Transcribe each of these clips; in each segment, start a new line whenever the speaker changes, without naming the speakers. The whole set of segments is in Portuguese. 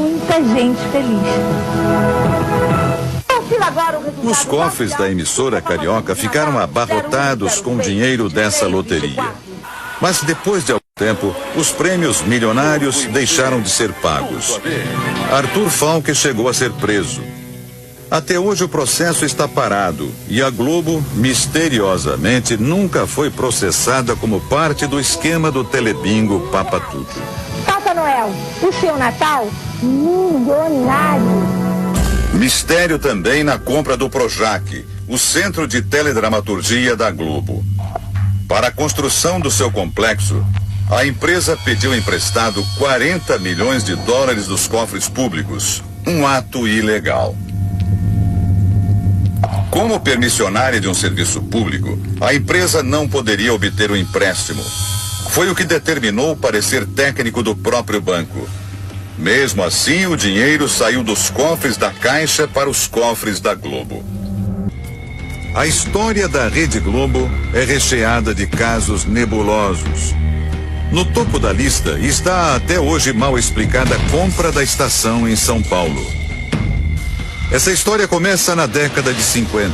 muita gente feliz.
Os cofres da emissora carioca ficaram abarrotados com dinheiro dessa loteria. Mas depois de algum tempo, os prêmios milionários deixaram de ser pagos. Arthur Falck chegou a ser preso. Até hoje o processo está parado e a Globo, misteriosamente, nunca foi processada como parte do esquema do Telebingo Papa Tudo.
Papai Noel, o seu Natal, milionário.
Mistério também na compra do Projac, o centro de teledramaturgia da Globo. Para a construção do seu complexo, a empresa pediu emprestado 40 milhões de dólares dos cofres públicos, um ato ilegal. Como permissionária de um serviço público, a empresa não poderia obter o empréstimo. Foi o que determinou o parecer técnico do próprio banco. Mesmo assim, o dinheiro saiu dos cofres da Caixa para os cofres da Globo. A história da Rede Globo é recheada de casos nebulosos. No topo da lista está a até hoje mal explicada compra da estação em São Paulo. Essa história começa na década de 50.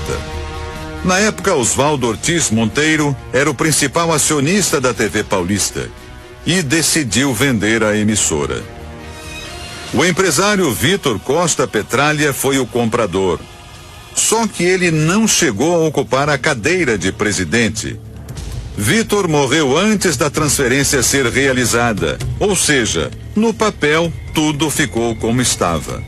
Na época, Oswaldo Ortiz Monteiro era o principal acionista da TV Paulista e decidiu vender a emissora. O empresário Vitor Costa Petralha foi o comprador. Só que ele não chegou a ocupar a cadeira de presidente. Vitor morreu antes da transferência ser realizada, ou seja, no papel tudo ficou como estava.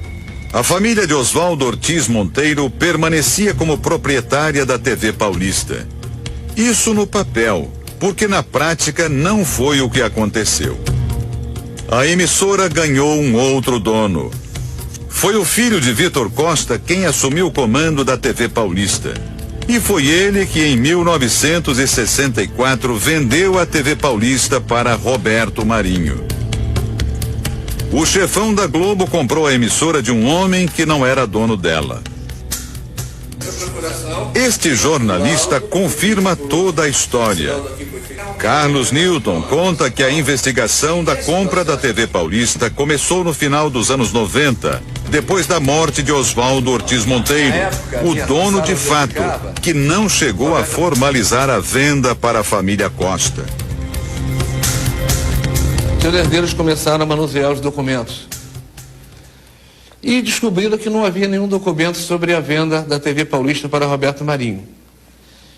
A família de Oswaldo Ortiz Monteiro permanecia como proprietária da TV Paulista. Isso no papel, porque na prática não foi o que aconteceu. A emissora ganhou um outro dono. Foi o filho de Vitor Costa quem assumiu o comando da TV Paulista. E foi ele que em 1964 vendeu a TV Paulista para Roberto Marinho. O chefão da Globo comprou a emissora de um homem que não era dono dela. Este jornalista confirma toda a história. Carlos Newton conta que a investigação da compra da TV Paulista começou no final dos anos 90, depois da morte de Oswaldo Ortiz Monteiro, o dono de fato, que não chegou a formalizar a venda para a família Costa.
Seus herdeiros começaram a manusear os documentos e descobriram que não havia nenhum documento sobre a venda da TV Paulista para Roberto Marinho.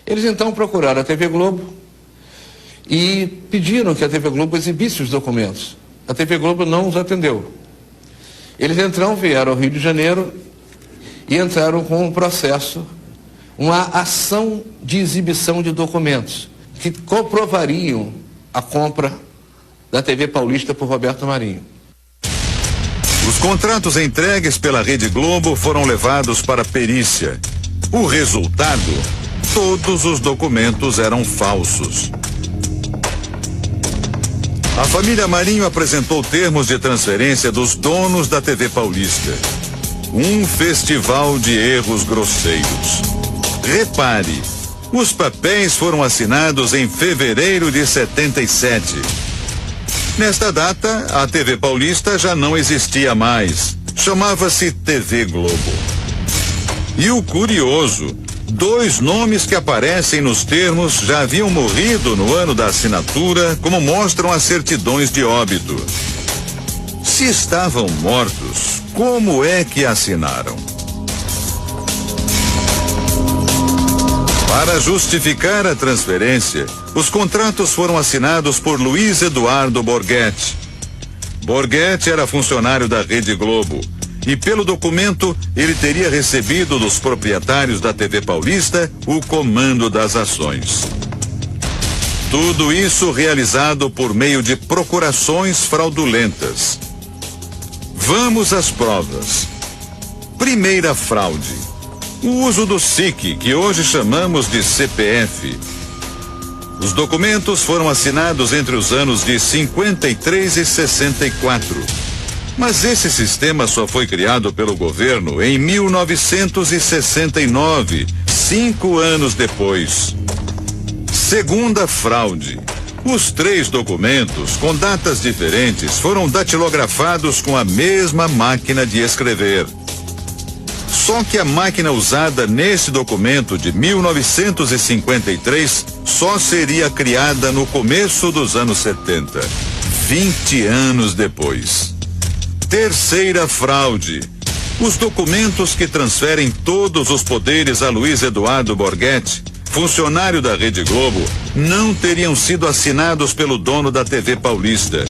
Eles então procuraram a TV Globo e pediram que a TV Globo exibisse os documentos. A TV Globo não os atendeu. Eles então vieram ao Rio de Janeiro e entraram com um processo, uma ação de exibição de documentos que comprovariam a compra da TV Paulista por Roberto Marinho.
Os contratos entregues pela Rede Globo foram levados para perícia. O resultado? Todos os documentos eram falsos. A família Marinho apresentou termos de transferência dos donos da TV Paulista. Um festival de erros grosseiros. Repare, os papéis foram assinados em fevereiro de 77. Nesta data, a TV Paulista já não existia mais. Chamava-se TV Globo. E o curioso, 2 nomes que aparecem nos termos já haviam morrido no ano da assinatura, como mostram as certidões de óbito. Se estavam mortos, como é que assinaram? Para justificar a transferência, os contratos foram assinados por Luiz Eduardo Borghetti. Borghetti era funcionário da Rede Globo e, pelo documento, ele teria recebido dos proprietários da TV Paulista o comando das ações. Tudo isso realizado por meio de procurações fraudulentas. Vamos às provas. Primeira fraude. O uso do SIC, que hoje chamamos de CPF. Os documentos foram assinados entre os anos de 53 e 64. Mas esse sistema só foi criado pelo governo em 1969, 5 anos depois. Segunda fraude. Os 3 documentos, com datas diferentes, foram datilografados com a mesma máquina de escrever. Só que a máquina usada nesse documento de 1953 só seria criada no começo dos anos 70, 20 anos depois. Terceira fraude. Os documentos que transferem todos os poderes a Luiz Eduardo Borghetti, funcionário da Rede Globo, não teriam sido assinados pelo dono da TV Paulista.